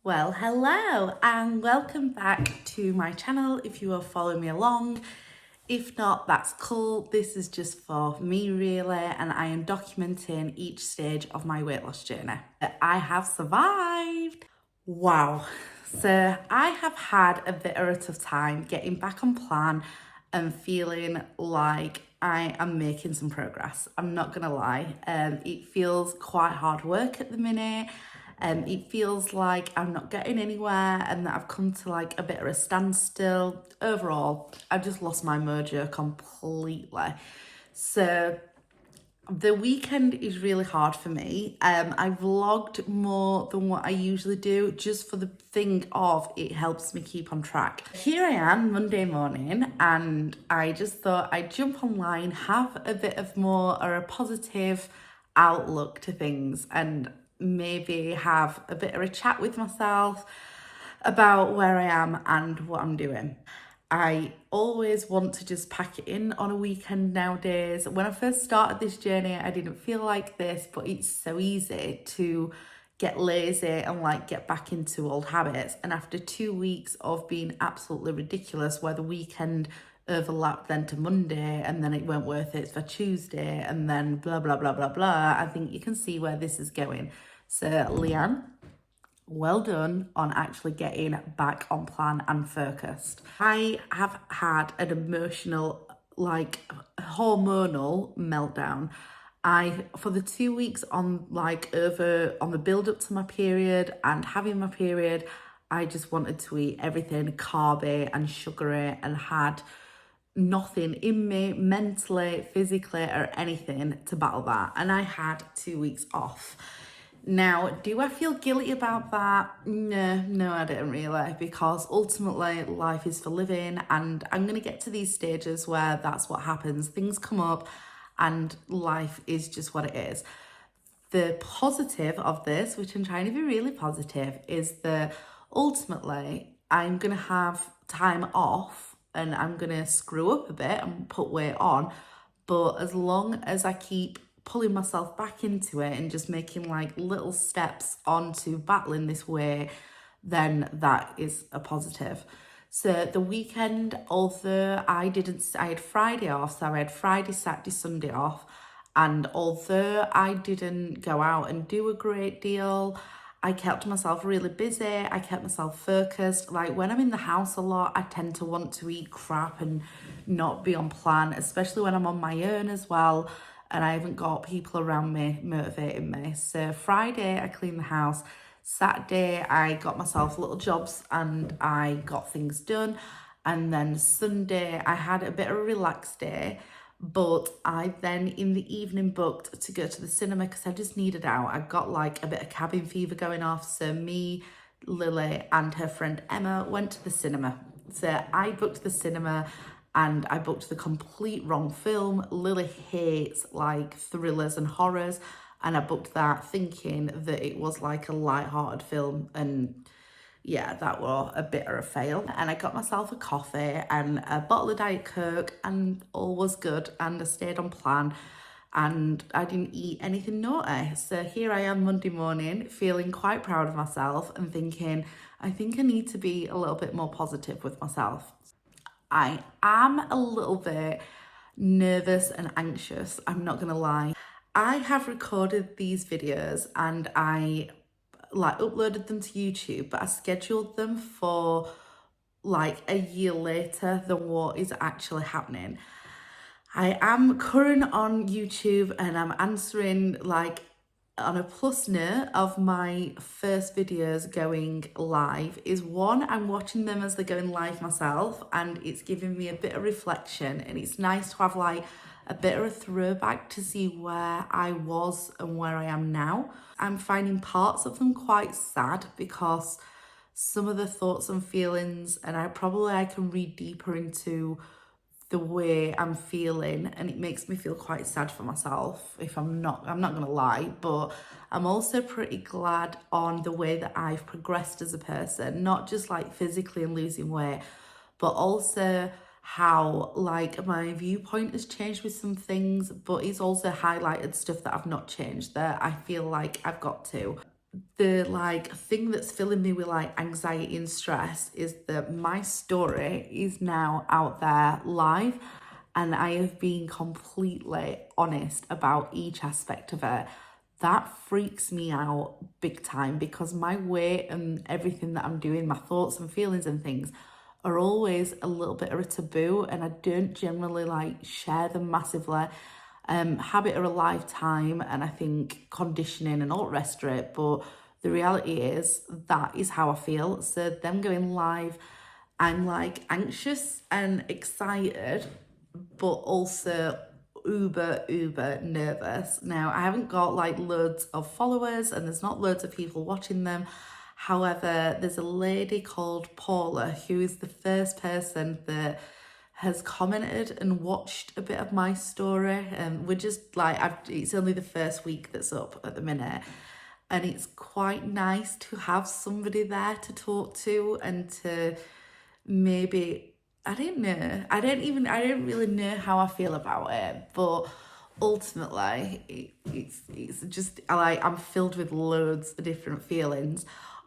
Well, hello and welcome back to my channel if you are following me along. If not, that's cool. This is just for me really, and I am documenting each stage of my weight loss journey. I have survived. Wow. So I have had a bit of a tough time getting back on plan and feeling like I am making some progress. I'm not gonna lie. It feels quite hard work at the minute. It feels like I'm not getting anywhere and that I've come to like a bit of a standstill. Overall, I've just lost my mojo completely. So the weekend is really hard for me. I vlogged more than what I usually do just for the thing of it helps me keep on track. Here I am Monday morning and I just thought I'd jump online, have a bit of more or a positive outlook to things and maybe have a bit of a chat with myself about where I am and what I'm doing. I always want to just pack it in on a weekend nowadays. When I first started this journey, I didn't feel like this, but it's so easy to get lazy and like get back into old habits. And after 2 weeks of being absolutely ridiculous, where the weekend overlapped then to Monday and then it weren't worth it for Tuesday and then blah, blah, blah, blah, blah, I think you can see where this is going. So, Leanne, well done on actually getting back on plan and focused. I have had an emotional, like hormonal meltdown. For the 2 weeks on the build up to my period and having my period, I just wanted to eat everything carby and sugary and had nothing in me mentally, physically, or anything to battle that. And I had 2 weeks off. Now, do I feel guilty about that? No, I don't really, because ultimately life is for living, and I'm going to get to these stages where that's what happens. Things come up and life is just what it is. The positive of this, which I'm trying to be really positive, is that ultimately I'm going to have time off and I'm going to screw up a bit and put weight on. But as long as I keep pulling myself back into it and just making like little steps onto battling this way, then that is a positive. So the weekend, although I had Friday off, so I had Friday, Saturday, Sunday off. And although I didn't go out and do a great deal, I kept myself really busy. I kept myself focused. Like when I'm in the house a lot, I tend to want to eat crap and not be on plan, especially when I'm on my own as well. And I haven't got people around me motivating me. So Friday, I cleaned the house. Saturday, I got myself little jobs and I got things done. And then Sunday, I had a bit of a relaxed day. But I then in the evening booked to go to the cinema because I just needed out. I got like a bit of cabin fever going off. So me, Lily and her friend Emma went to the cinema. So I booked the cinema and I booked the complete wrong film. Lily hates like thrillers and horrors. And I booked that thinking that it was like a light-hearted film, and yeah, that was a bit of a fail. And I got myself a coffee and a bottle of Diet Coke and all was good and I stayed on plan and I didn't eat anything naughty. So here I am Monday morning feeling quite proud of myself and thinking, I think I need to be a little bit more positive with myself. I am a little bit nervous and anxious, I'm not gonna lie. I have recorded these videos and I like uploaded them to YouTube, but I scheduled them for like a year later than what is actually happening. I am current on YouTube and I'm answering like on a plus note of my first videos going live is one, I'm watching them as they're going live myself and it's giving me a bit of reflection and it's nice to have like a bit of a throwback to see where I was and where I am now. I'm finding parts of them quite sad because some of the thoughts and feelings and I can read deeper into the way I'm feeling and it makes me feel quite sad for myself if I'm not gonna lie, but I'm also pretty glad on the way that I've progressed as a person, not just like physically and losing weight, but also how like my viewpoint has changed with some things, but it's also highlighted stuff that I've not changed that I feel like I've got to. the like thing that's filling me with like anxiety and stress is that my story is now out there live, and I have been completely honest about each aspect of it. That freaks me out big time, because my weight and everything that I'm doing, my thoughts and feelings and things, are always a little bit of a taboo, and I don't generally like share them massively. Habit of a lifetime, and I think conditioning and all the rest of it, but the reality is that is how I feel. So them going live, I'm like anxious and excited, but also uber nervous. Now, I haven't got like loads of followers and there's not loads of people watching them. However, there's a lady called Paula who is the first person that has commented and watched a bit of my story. We're just like, it's only the first week that's up at the minute. And it's quite nice to have somebody there to talk to and to maybe, I don't know. I don't really know how I feel about it, but ultimately it's just like I'm filled with loads of different feelings.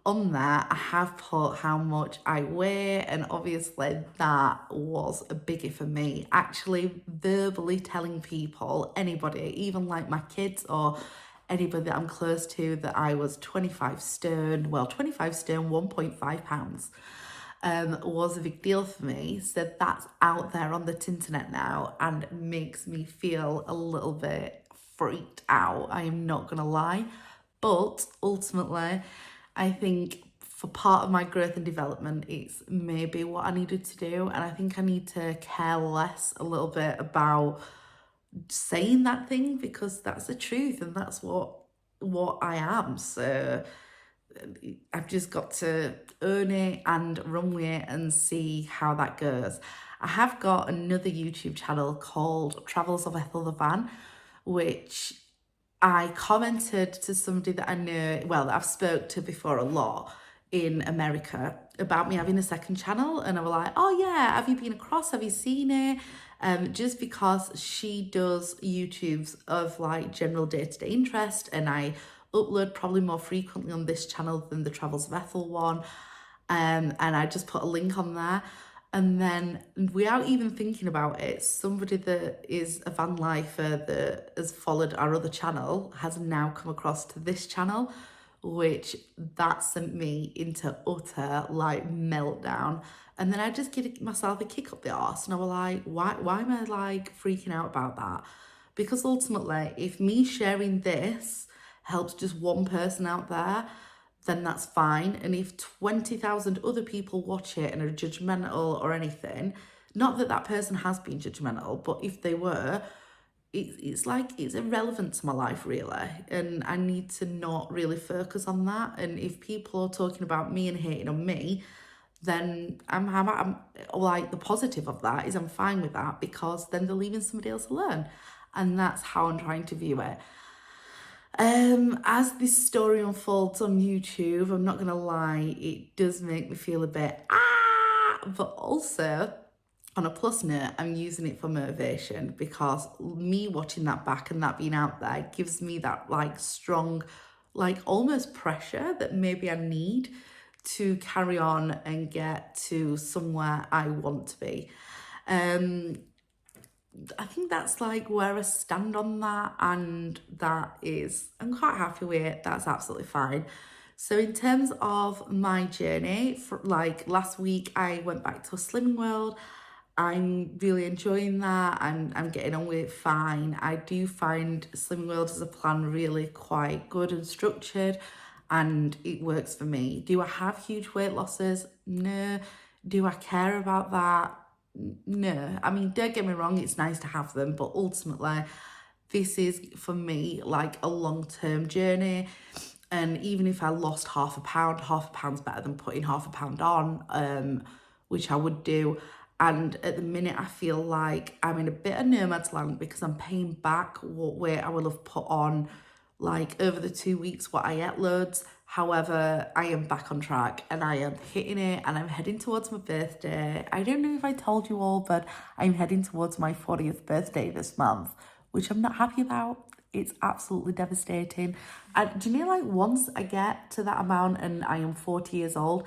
On that, I have put how much I weigh, and obviously that was a biggie for me. Actually verbally telling people, anybody, even like my kids or anybody that I'm close to, that I was 25 stone, 1.5 pounds, was a big deal for me. So that's out there on the internet now and makes me feel a little bit freaked out. I am not gonna lie. But ultimately, I think for part of my growth and development, it's maybe what I needed to do. And I think I need to care less a little bit about saying that thing, because that's the truth and that's what I am. So I've just got to own it and run with it and see how that goes. I have got another YouTube channel called Travels of Ethel the Van, which I commented to somebody that I know, well, that I've spoke to before a lot in America, about me having a second channel, and I was like, oh yeah, have you been across, have you seen it? Just because she does YouTubes of like general day-to-day interest, and I upload probably more frequently on this channel than the Travels of Ethel one. And I just put a link on there. And then without even thinking about it, somebody that is a van lifer that has followed our other channel has now come across to this channel, which that sent me into utter like meltdown. And then I just give myself a kick up the arse, and I was like, why am I like freaking out about that? Because ultimately, if me sharing this helps just one person out there, then that's fine. And if 20,000 other people watch it and are judgmental or anything, not that that person has been judgmental, but if they were, it's like it's irrelevant to my life really, and I need to not really focus on that. And if people are talking about me and hating on me, then I'm like, the positive of that is I'm fine with that, because then they're leaving somebody else alone, and that's how I'm trying to view it. As this story unfolds on YouTube, I'm not gonna lie, it does make me feel a bit but also on a plus note, I'm using it for motivation, because me watching that back and that being out there gives me that like strong, like almost pressure that maybe I need to carry on and get to somewhere I want to be. I think that's like where I stand on that, and that is, I'm quite happy with it. That's absolutely fine. So in terms of my journey, for like last week, I went back to a Slimming World. I'm really enjoying that. I'm getting on with it fine. I do find Slimming World as a plan really quite good and structured, and it works for me. Do I have huge weight losses? No. Do I care about that? No. I mean, don't get me wrong, it's nice to have them, but ultimately, this is for me like a long-term journey. And even if I lost half a pound's better than putting half a pound on, which I would do. And at the minute, I feel like I'm in a bit of no man's land, because I'm paying back what weight I will have put on like over the 2 weeks what I ate loads. However, I am back on track and I am hitting it, and I'm heading towards my birthday. I don't know if I told you all, but I'm heading towards my 40th birthday this month, which I'm not happy about. it's absolutely devastating. And do you know, like, once I get to that amount and I am 40 years old,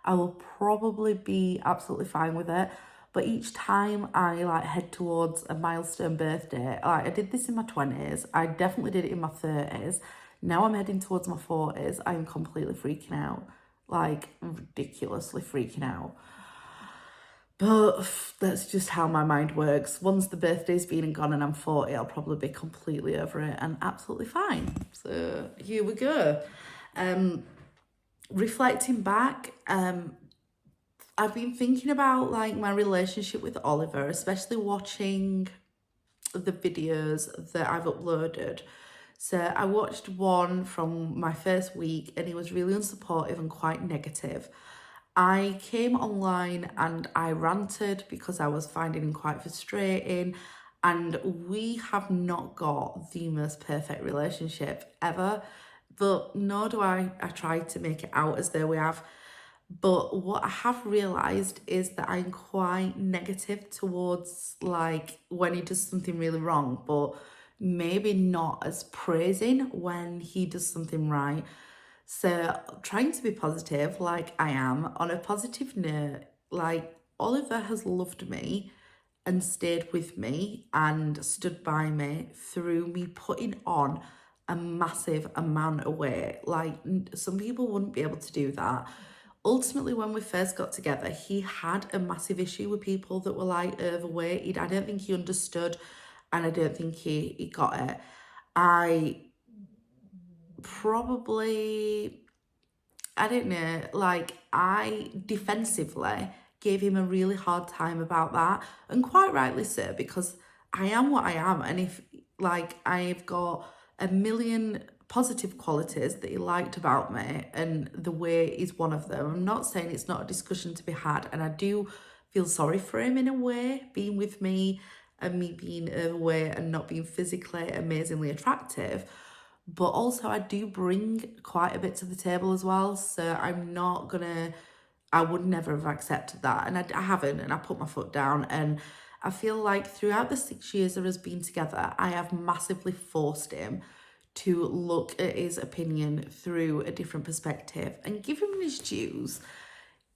I will probably be absolutely fine with it. But each time I like head towards a milestone birthday, like I did this in my 20s, I definitely did it in my 30s. Now I'm heading towards my 40s, I am completely freaking out, like ridiculously freaking out. But that's just how my mind works. Once the birthday's been and gone and I'm 40, I'll probably be completely over it and absolutely fine. So here we go. Reflecting back, I've been thinking about like my relationship with Oliver, especially watching the videos that I've uploaded. So I watched one from my first week and he was really unsupportive and quite negative. I came online and I ranted because I was finding him quite frustrating, and we have not got the most perfect relationship ever, but nor do I try to make it out as though we have. But what I have realised is that I'm quite negative towards like when he does something really wrong, but maybe not as praising when he does something right. So trying to be positive, like I am, on a positive note, like Oliver has loved me and stayed with me and stood by me through me putting on a massive amount of weight. Like some people wouldn't be able to do that. Ultimately, when we first got together, he had a massive issue with people that were like overweight. I don't think he understood, and I don't think he got it. I probably, I don't know, like I defensively gave him a really hard time about that, and quite rightly so, because I am what I am, and if like I've got a million positive qualities that he liked about me, and the way is one of them. I'm not saying it's not a discussion to be had, and I do feel sorry for him in a way, being with me and me being overweight and not being physically amazingly attractive. But also I do bring quite a bit to the table as well, so I'm not gonna, I would never have accepted that, and I haven't, and I put my foot down. And I feel like throughout the 6 years of us being together, I have massively forced him to look at his opinion through a different perspective and give him his dues.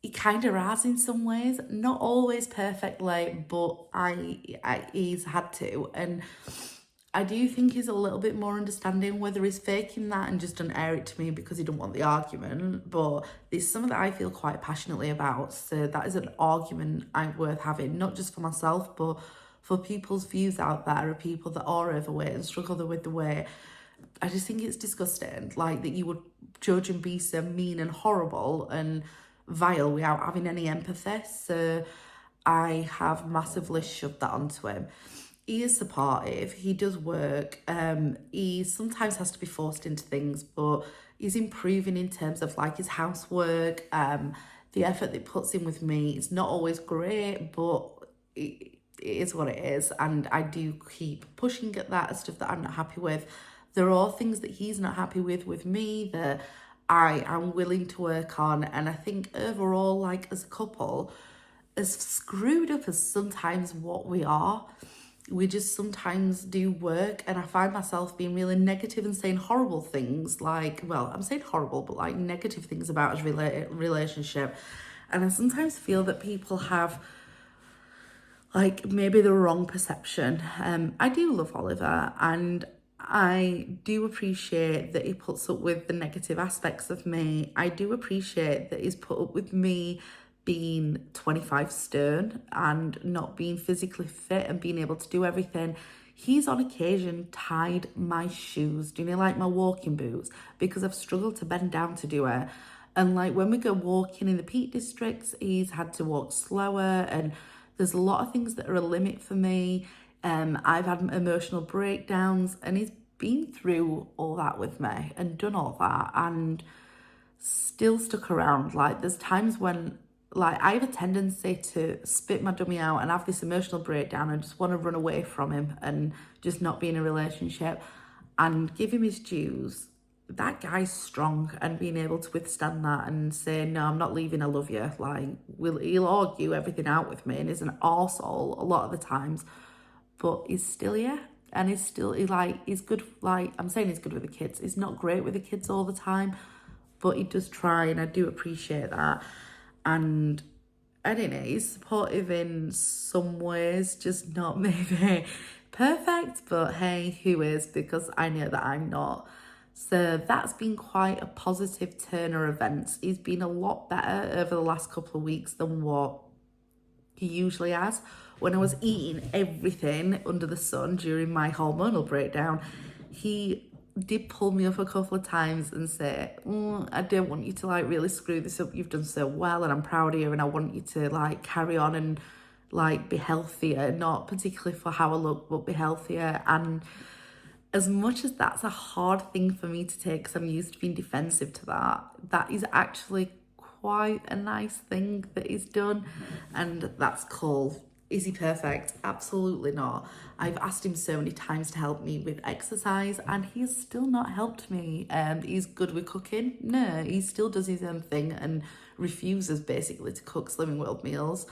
He kind of has in some ways, not always perfectly, but he's had to. And I do think he's a little bit more understanding, whether he's faking that and just don't air it to me because he don't want the argument. But it's something that I feel quite passionately about. So that is an argument I'm worth having, not just for myself, but for people's views out there of people that are overweight and struggle with the weight. I just think it's disgusting, like that you would judge and be so mean and horrible and vile without having any empathy. So I have massively shoved that onto him. He is supportive, he does work, he sometimes has to be forced into things, but he's improving in terms of like his housework, the effort that he puts in with me. It's not always great, but it is what it is, and I do keep pushing at that stuff that I'm not happy with. There are things that he's not happy with me that I am willing to work on, and I think overall, like as a couple, as screwed up as sometimes what we are, we just sometimes do work, and I find myself being really negative and saying horrible things, like, well, I'm saying horrible, but like negative things about his relationship. And I sometimes feel that people have like maybe the wrong perception. I do love Oliver, and I do appreciate that he puts up with the negative aspects of me. I do appreciate that he's put up with me being 25 stone and not being physically fit and being able to do everything. He's on occasion tied my shoes, do you know, like my walking boots, because I've struggled to bend down to do it. And like when we go walking in the Peak Districts, he's had to walk slower, and there's a lot of things that are a limit for me. I've had emotional breakdowns, and he's been through all that with me and done all that and still stuck around. Like there's times when like I have a tendency to spit my dummy out and have this emotional breakdown and just want to run away from him and just not be in a relationship, and give him his dues. That guy's strong, and being able to withstand that and say, no, I'm not leaving, I love you. Like, he'll argue everything out with me and is an arsehole a lot of the times, but he's still here. and he's good. Like, I'm saying he's good with the kids. He's not great with the kids all the time, but he does try, and I do appreciate that. And I don't know, he's supportive in some ways, just not maybe perfect, but hey, who is? Because I know that I'm not. So that's been quite a positive turn of events. He's been a lot better over the last couple of weeks than what he usually has. When I was eating everything under the sun during my hormonal breakdown, he did pull me up a couple of times and say, I don't want you to like really screw this up. You've done so well and I'm proud of you, and I want you to like carry on and like be healthier, not particularly for how I look, but be healthier. And as much as that's a hard thing for me to take because I'm used to being defensive to that, that is actually quite a nice thing that he's done, and that's cool. Is he perfect? Absolutely not. I've asked him so many times to help me with exercise and he's still not helped me. He's good with cooking. No, he still does his own thing and refuses basically to cook Slimming World meals.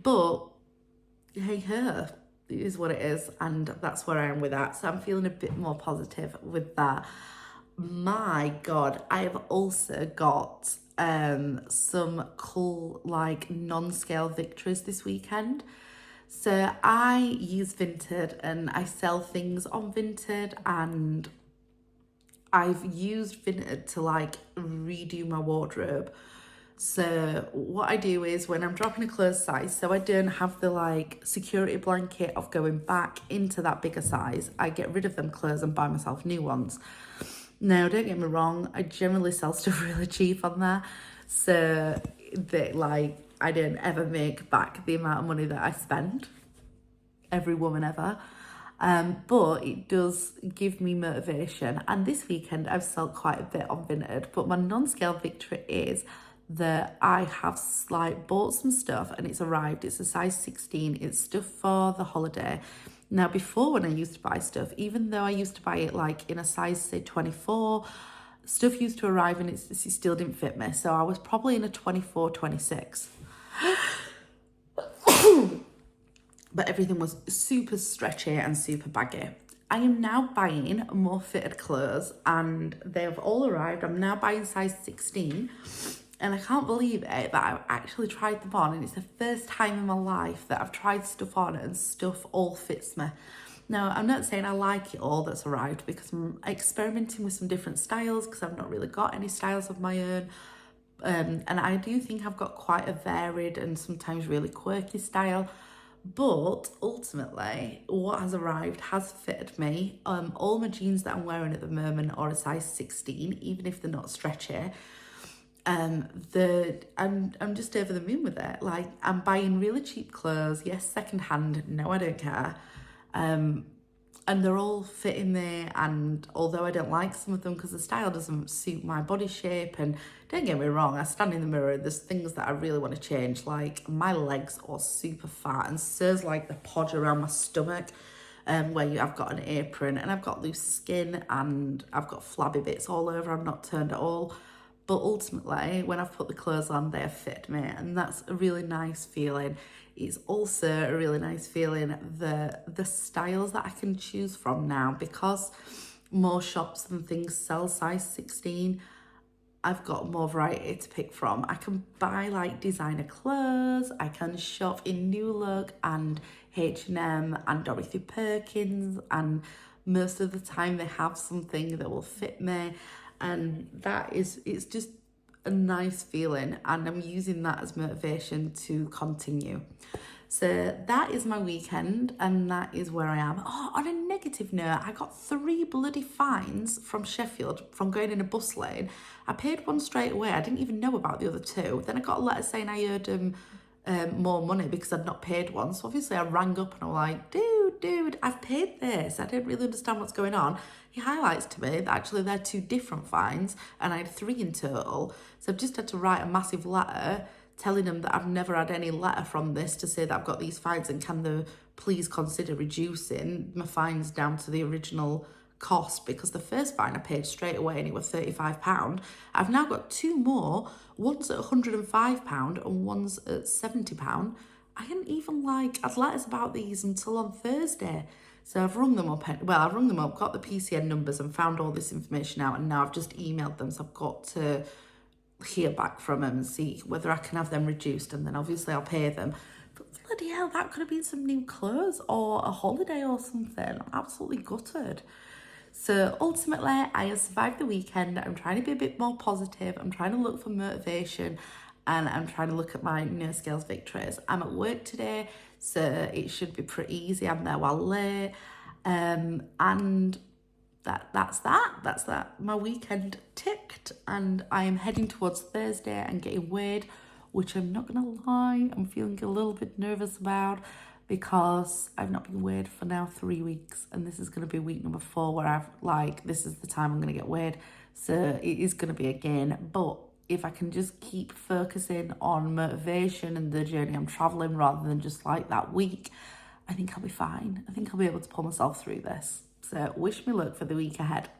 But hey, her, it is what it is, and that's where I am with that. So I'm feeling a bit more positive with that. My God, I have also got some cool like non-scale victories this weekend. So I use Vinted and I sell things on Vinted, and I've used Vinted to like redo my wardrobe. So what I do is when I'm dropping a clothes size, so I don't have the like security blanket of going back into that bigger size, I get rid of them clothes and buy myself new ones. Now, don't get me wrong, I generally sell stuff really cheap on there. So that like I don't ever make back the amount of money that I spend. Every woman ever. But it does give me motivation. And this weekend I've sold quite a bit on Vinted. But my non-scale victory is that I have like bought some stuff and it's arrived. It's a size 16. It's stuff for the holiday. Now, before, when I used to buy stuff, even though I used to buy it like in a size, say 24, stuff used to arrive and it still didn't fit me. So I was probably in a 24, 26. But everything was super stretchy and super baggy. I am now buying more fitted clothes and they've all arrived. I'm now buying size 16 and I can't believe it, but I've actually tried them on, and it's the first time in my life that I've tried stuff on and stuff all fits me. Now, I'm not saying I like it all that's arrived because I'm experimenting with some different styles because I've not really got any styles of my own. And I do think I've got quite a varied and sometimes really quirky style. But ultimately, what has arrived has fitted me. All my jeans that I'm wearing at the moment are a size 16, even if they're not stretchy. I'm just over the moon with it. Like, I'm buying really cheap clothes. Yes, secondhand. No, I don't care. And they're all fitting me, and although I don't like some of them because the style doesn't suit my body shape, and don't get me wrong, I stand in the mirror, there's things that I really want to change, like my legs are super fat and so's like the podge around my stomach, where I've got an apron and I've got loose skin and I've got flabby bits all over. I'm not turned at all. But ultimately, when I've put the clothes on, they have fit me, and that's a really nice feeling. It's also a really nice feeling the styles that I can choose from now, because more shops and things sell size 16. I've got more variety to pick from. I can buy like designer clothes, I can shop in New Look and H&M and Dorothy Perkins, and most of the time they have something that will fit me, and it's just a nice feeling, and I'm using that as motivation to continue. So that is my weekend, and that is where I am. Oh, on a negative note, I got 3 bloody fines from Sheffield from going in a bus lane. I paid one straight away. I didn't even know about the other 2. Then I got a letter saying I owed them more money because I'd not paid one. So obviously I rang up and I'm like, dude, I've paid this. I don't really understand what's going on. He highlights to me that actually they're 2 different fines and I had 3 in total. So I've just had to write a massive letter telling them that I've never had any letter from this to say that I've got these fines, and can they please consider reducing my fines down to the original cost, because the first fine I paid straight away and it was £35. I've now got 2 more, one's at £105 and one's at £70. I hadn't even had letters about these until on Thursday. So I've rung them up, got the PCN numbers and found all this information out, and now I've just emailed them, so I've got to hear back from them and see whether I can have them reduced, and then obviously I'll pay them. But bloody hell, that could have been some new clothes or a holiday or something. I'm absolutely gutted. So ultimately, I have survived the weekend. I'm trying to be a bit more positive. I'm trying to look for motivation, and I'm trying to look at my no scales victories. I'm at work today, so it should be pretty easy. I'm there while late. And that's that. My weekend ticked, and I am heading towards Thursday and getting weighed, which I'm not gonna lie, I'm feeling a little bit nervous about, because I've not been weighed for now 3 weeks, and this is gonna be week number 4 where this is the time I'm gonna get weighed. So it is gonna be again, but if I can just keep focusing on motivation and the journey I'm traveling rather than just like that week, I think I'll be fine. I think I'll be able to pull myself through this. So wish me luck for the week ahead.